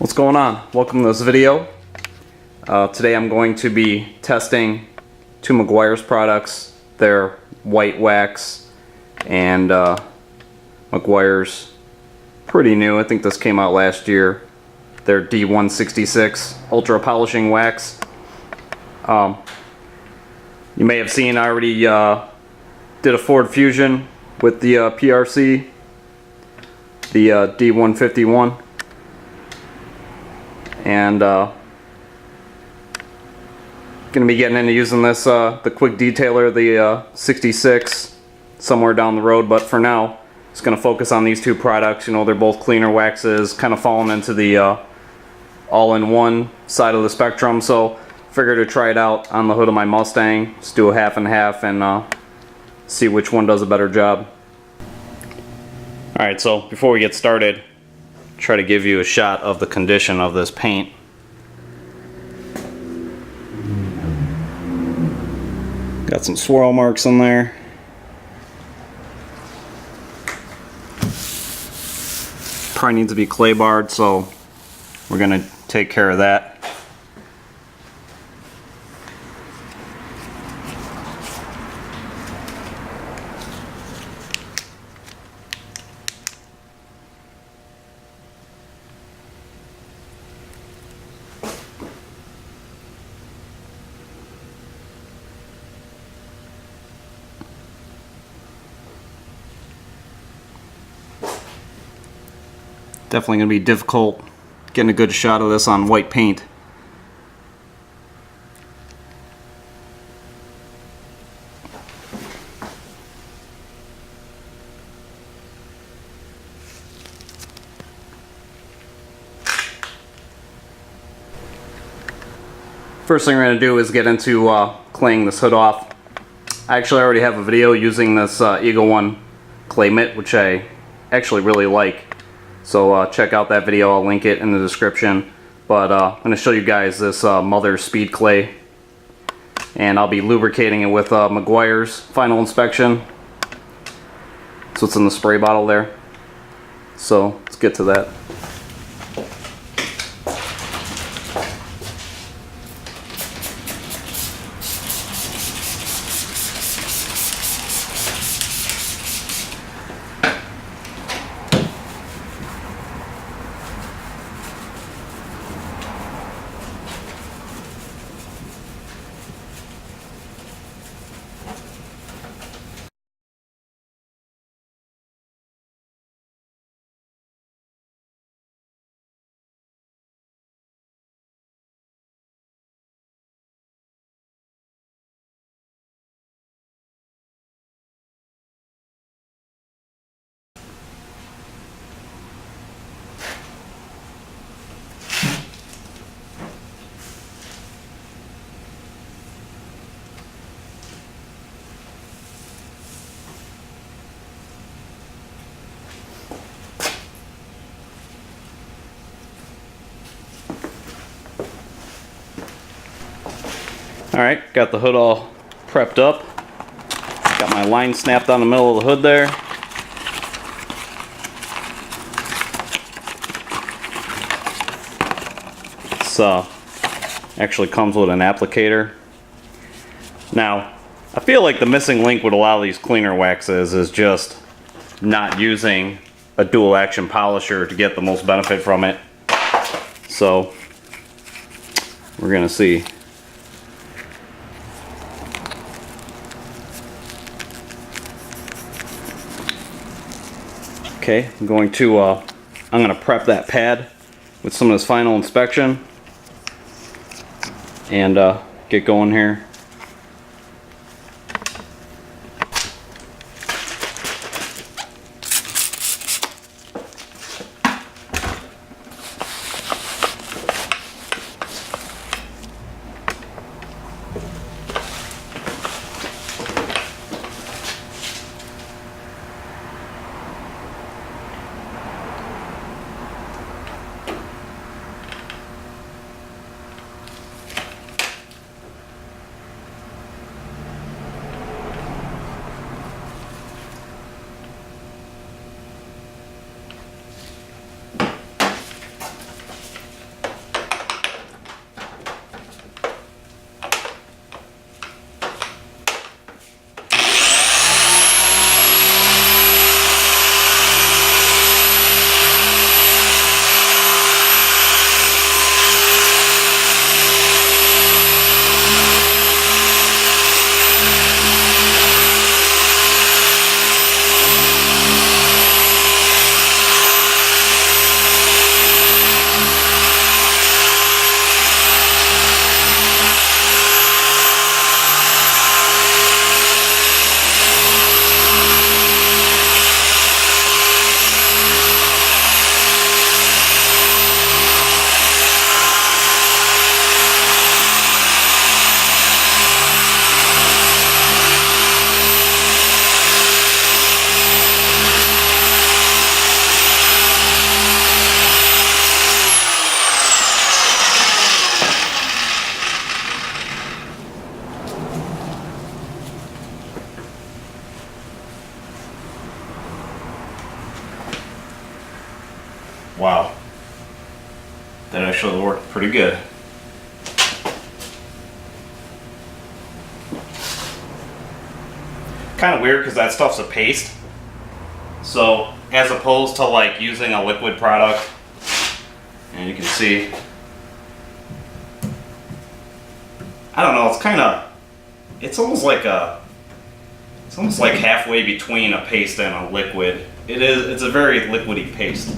What's going on? Welcome to this video. Today I'm going to be testing two Meguiar's products. Their white wax and Meguiar's pretty new. I think this came out last year. Their D166 ultra polishing wax. You may have seen I already did a Ford Fusion with the PRC, the D151. And gonna be getting into using this the quick detailer, the 66, somewhere down the road. But for now, just gonna focus on these two products. You know, they're both cleaner waxes, kind of falling into the all-in-one side of the spectrum. So figured to try it out on the hood of my Mustang. Just do a half and half and see which one does a better job. All right, so before we get started, try to give you a shot of the condition of this paint. Got some swirl marks in there. Probably needs to be clay barred, so we're gonna take care of that. Definitely going to be difficult getting a good shot of this on white paint. First thing we're going to do is get into claying this hood off. I actually already have a video using this Eagle One clay mitt, which I actually really like. So check out that video, I'll link it in the description. But I'm going to show you guys this Mother Speed Clay. And I'll be lubricating it with Meguiar's Final Inspection. That's what's in the spray bottle there. So let's get to that. Alright, got the hood all prepped up. Got my line snapped on the middle of the hood there. This actually comes with an applicator. Now, I feel like the missing link with a lot of these cleaner waxes is just not using a dual action polisher to get the most benefit from it. So, we're gonna see. Okay, I'm going to prep that pad with some of this Final Inspection and get going here. Wow. That actually worked pretty good. Kind of weird because that stuff's a paste. So as opposed to like using a liquid product, and you can see, I don't know, it's almost like halfway between a paste and a liquid. It's a very liquidy paste.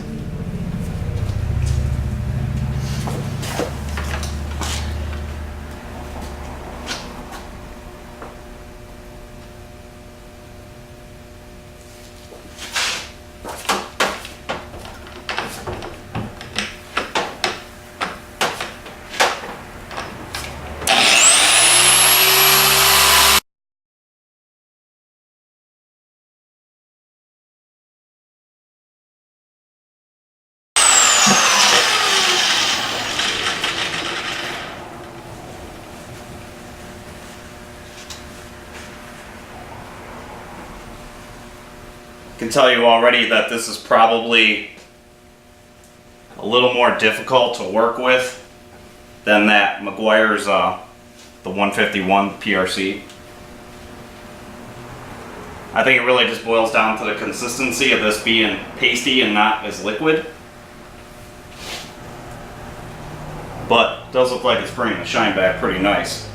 I can tell you already that this is probably a little more difficult to work with than that Meguiar's the 151 PRC. I think it really just boils down to the consistency of this being pasty and not as liquid. But it does look like it's bringing the shine back pretty nice.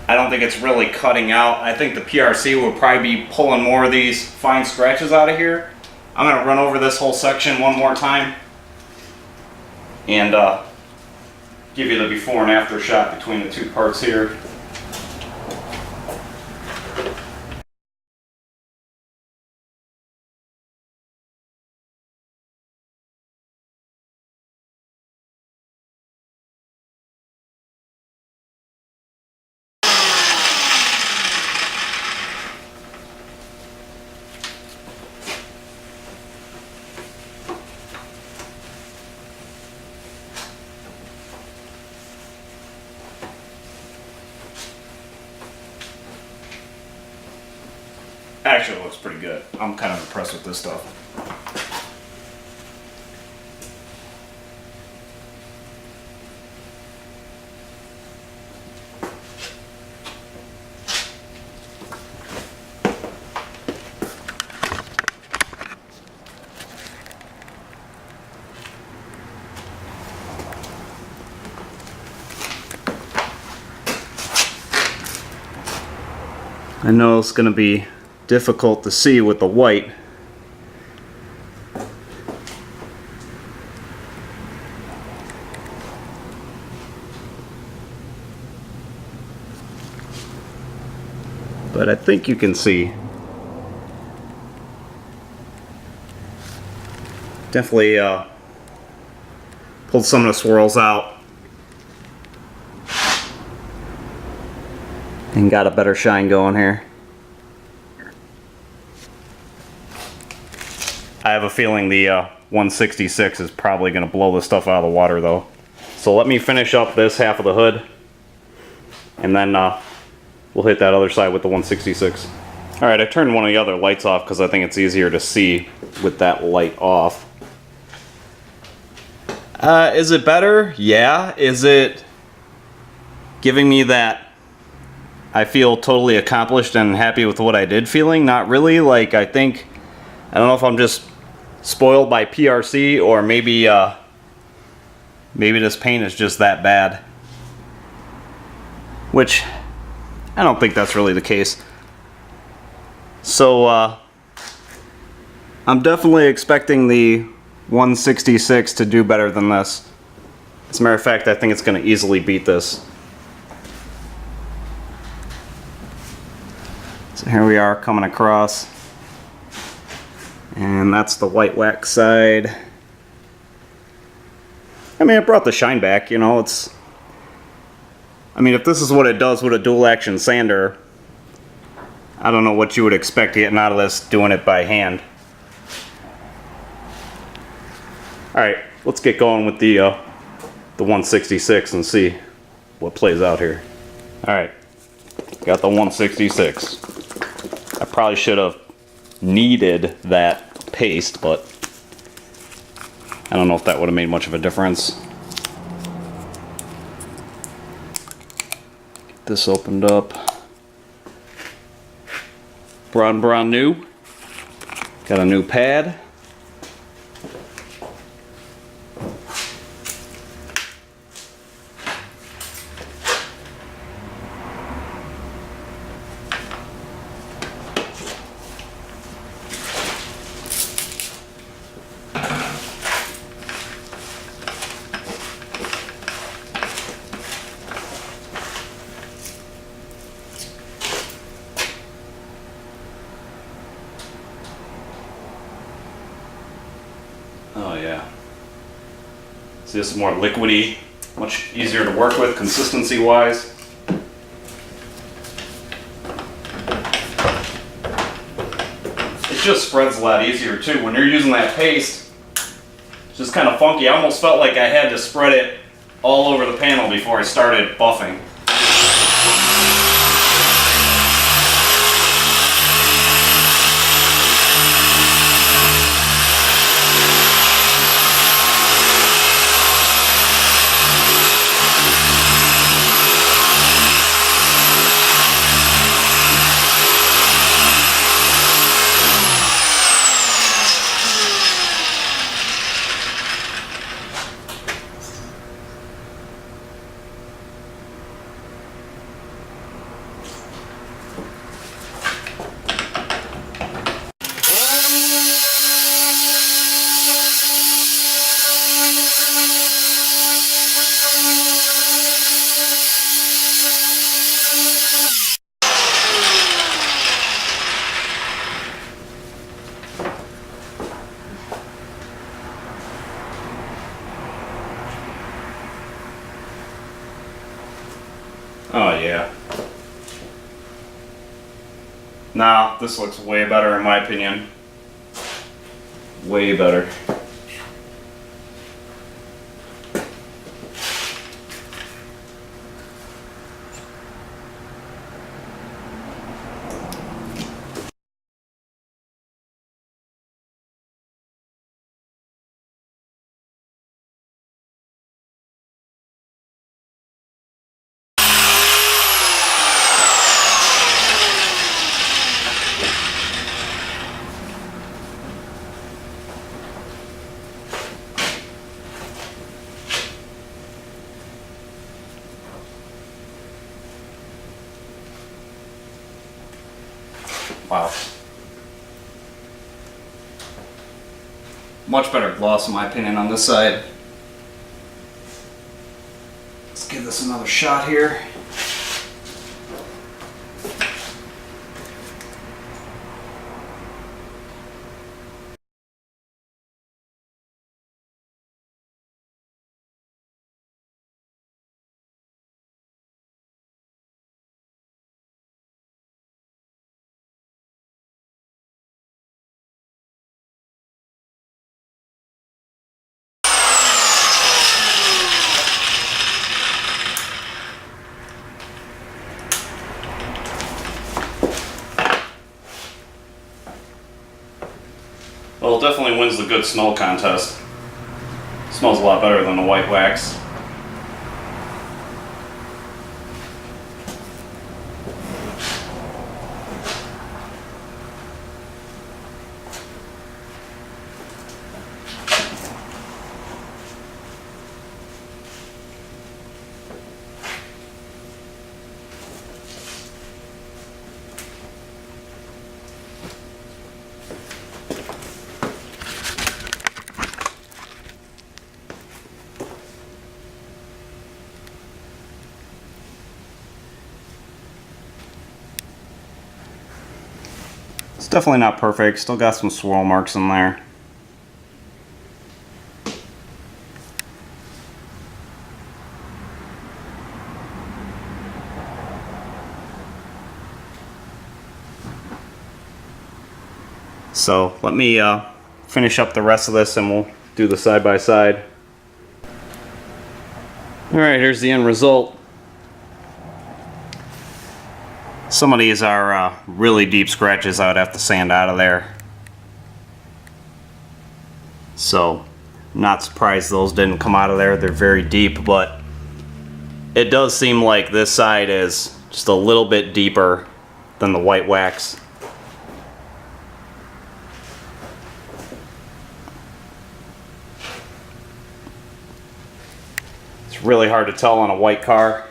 I don't think it's really cutting out. I think the PRC will probably be pulling more of these fine scratches out of here. I'm going to run over this whole section one more time and give you the before and after shot between the two parts here. Actually, it looks pretty good. I'm kind of impressed with this stuff. I know it's going to be difficult to see with the white. But I think you can see. Definitely pulled some of the swirls out and got a better shine going here. I have a feeling the 166 is probably going to blow this stuff out of the water though. So let me finish up this half of the hood and then we'll hit that other side with the 166. Alright, I turned one of the other lights off because I think it's easier to see with that light off. Is it better? Yeah. Is it giving me that I feel totally accomplished and happy with what I did feeling? Not really. Like, I don't know if I'm just spoiled by PRC or maybe this paint is just that bad. Which, I don't think that's really the case. So, I'm definitely expecting the 166 to do better than this. As a matter of fact, I think it's going to easily beat this. So here we are coming across. And that's the white wax side. I mean, it brought the shine back, you know, I mean, if this is what it does with a dual action sander, I don't know what you would expect getting out of this doing it by hand. Alright, let's get going with the 166 and see what plays out here. Alright, got the 166. I probably should have needed that paste, but I don't know if that would have made much of a difference. Get this opened up. Brand new. Got a new pad. Oh yeah. See, this is more liquidy, much easier to work with consistency wise. It just spreads a lot easier too. When you're using that paste, it's just kind of funky. I almost felt like I had to spread it all over the panel before I started buffing. Oh yeah. Nah, this looks way better in my opinion. Way better. Wow. Much better gloss in my opinion on this side. Let's give this another shot here. Well, it definitely wins the good smell contest. Smells a lot better than the white wax. It's definitely not perfect, still got some swirl marks in there. So let me finish up the rest of this and we'll do the side by side. Alright, here's the end result. Some of these are really deep scratches I would have to sand out of there. So, not surprised those didn't come out of there. They're very deep, but it does seem like this side is just a little bit deeper than the white wax. It's really hard to tell on a white car.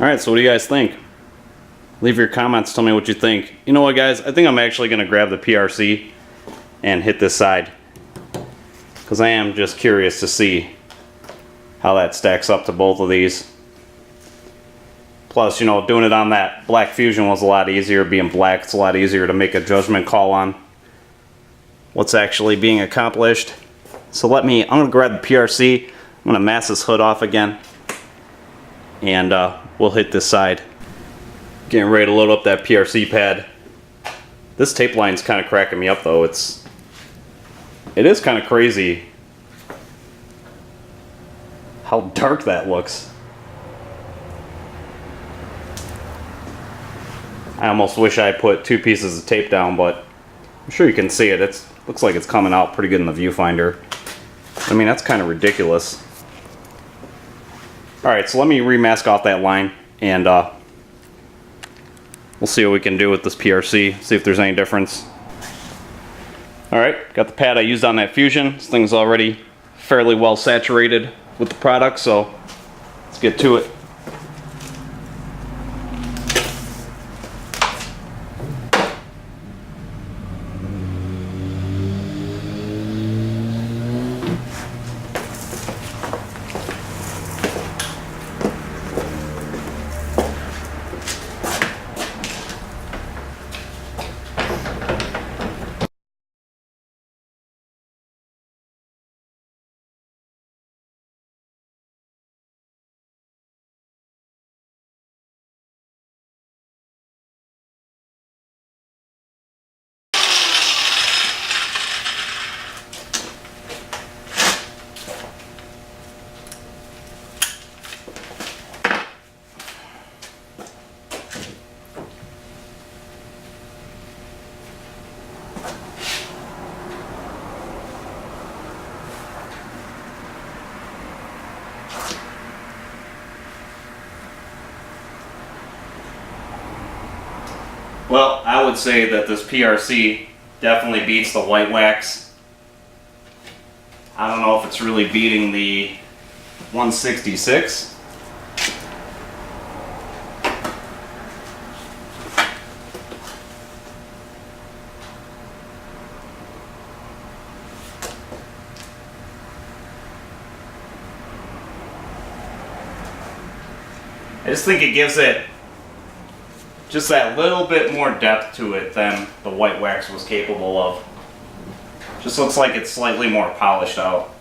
Alright, so what do you guys think? Leave your comments, tell me what you think. You know what, guys, I think I'm actually going to grab the PRC and hit this side, because I am just curious to see how that stacks up to both of these. Plus, you know, doing it on that black Fusion was a lot easier. Being black, it's a lot easier to make a judgment call on what's actually being accomplished. So I'm going to grab the PRC, I'm going to mask this hood off again, and we'll hit this side. Getting ready to load up that PRC pad. This tape line's kind of cracking me up though. It is kind of crazy how dark that looks. I almost wish I put 2 pieces of tape down, but I'm sure you can see it. It looks like it's coming out pretty good in the viewfinder. I mean, that's kind of ridiculous. Alright, so let me remask off that line, and we'll see what we can do with this PRC, see if there's any difference. Alright, got the pad I used on that Fusion. This thing's already fairly well saturated with the product, so let's get to it. Well, I would say that this PRC definitely beats the white wax. I don't know if it's really beating the 166. I just think it gives it just that little bit more depth to it than the white wax was capable of. Just looks like it's slightly more polished out.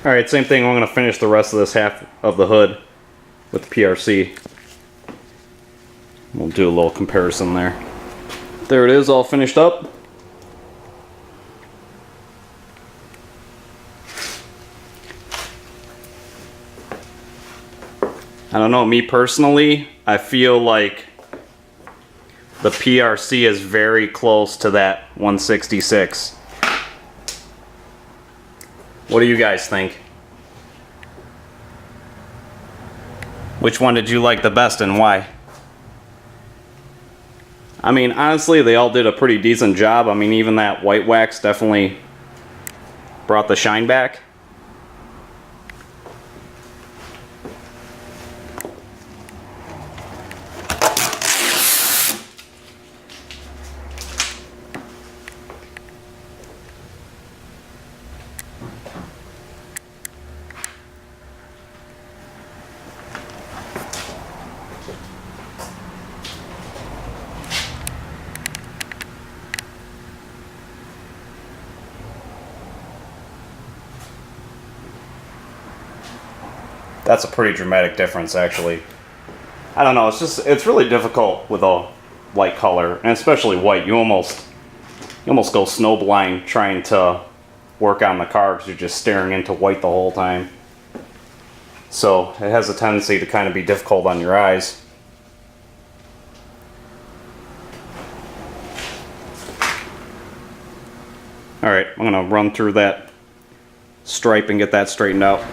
Alright, same thing. I'm going to finish the rest of this half of the hood with the PRC. We'll do a little comparison there. There it is, all finished up. I don't know, me personally, I feel like the PRC is very close to that 166. What do you guys think? Which one did you like the best and why? I mean, honestly, they all did a pretty decent job. I mean, even that white wax definitely brought the shine back. That's a pretty dramatic difference, actually. I don't know, it's really difficult with a light color, and especially white. You almost go snowblind trying to work on the car because you're just staring into white the whole time. So it has a tendency to kind of be difficult on your eyes. Alright, I'm going to run through that stripe and get that straightened out.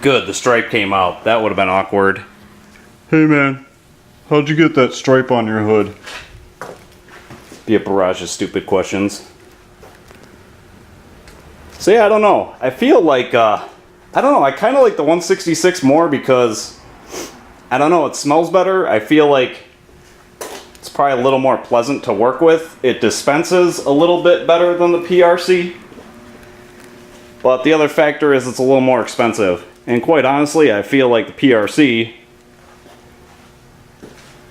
Good, the stripe came out. That would have been awkward. Hey man, how'd you get that stripe on your hood? Be a barrage of stupid questions. So yeah, I don't know. I feel like, I don't know, I kind of like the 166 more because, I don't know, it smells better. I feel like it's probably a little more pleasant to work with. It dispenses a little bit better than the PRC. But the other factor is it's a little more expensive. And quite honestly, I feel like the PRC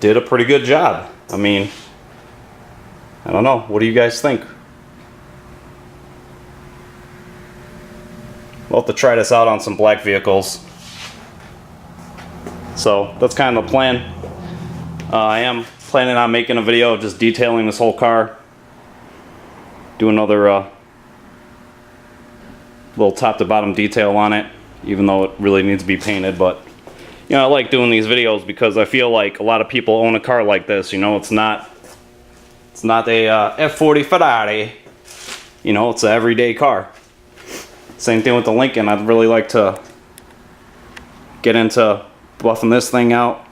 did a pretty good job. I mean, I don't know. What do you guys think? We'll have to try this out on some black vehicles. So that's kind of the plan. I am planning on making a video of just detailing this whole car. Do another little top to bottom detail on it, even though it really needs to be painted. But you know, I like doing these videos because I feel like a lot of people own a car like this. You know, it's not a F40 Ferrari. You know, it's an everyday car. Same thing with the Lincoln. I'd really like to get into buffing this thing out.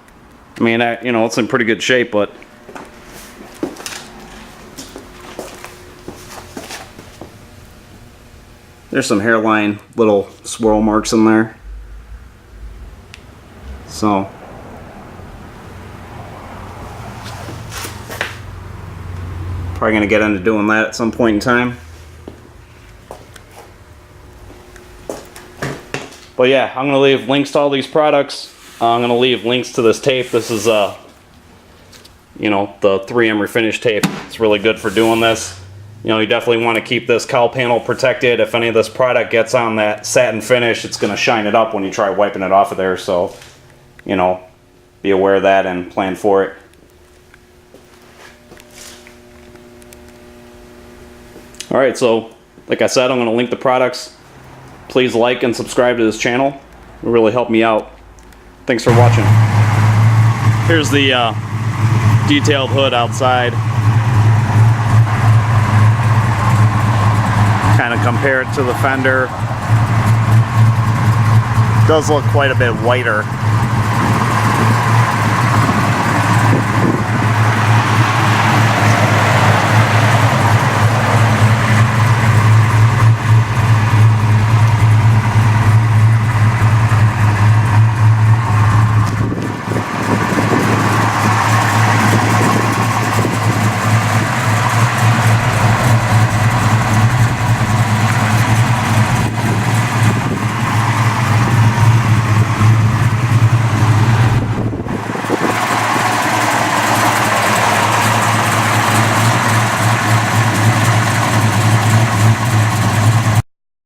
I mean, you know, it's in pretty good shape, but there's some hairline little swirl marks in there. So probably gonna get into doing that at some point in time. But yeah, I'm gonna leave links to all these products. I'm gonna leave links to this tape. This is you know, the 3M refinish tape. It's really good for doing this. You know, you definitely want to keep this cowl panel protected. If any of this product gets on that satin finish, it's going to shine it up when you try wiping it off of there. So, you know, be aware of that and plan for it. Alright, so like I said, I'm going to link the products. Please like and subscribe to this channel. It will really help me out. Thanks for watching. Here's the detailed hood outside. Kind of compare it to the fender. Does look quite a bit whiter.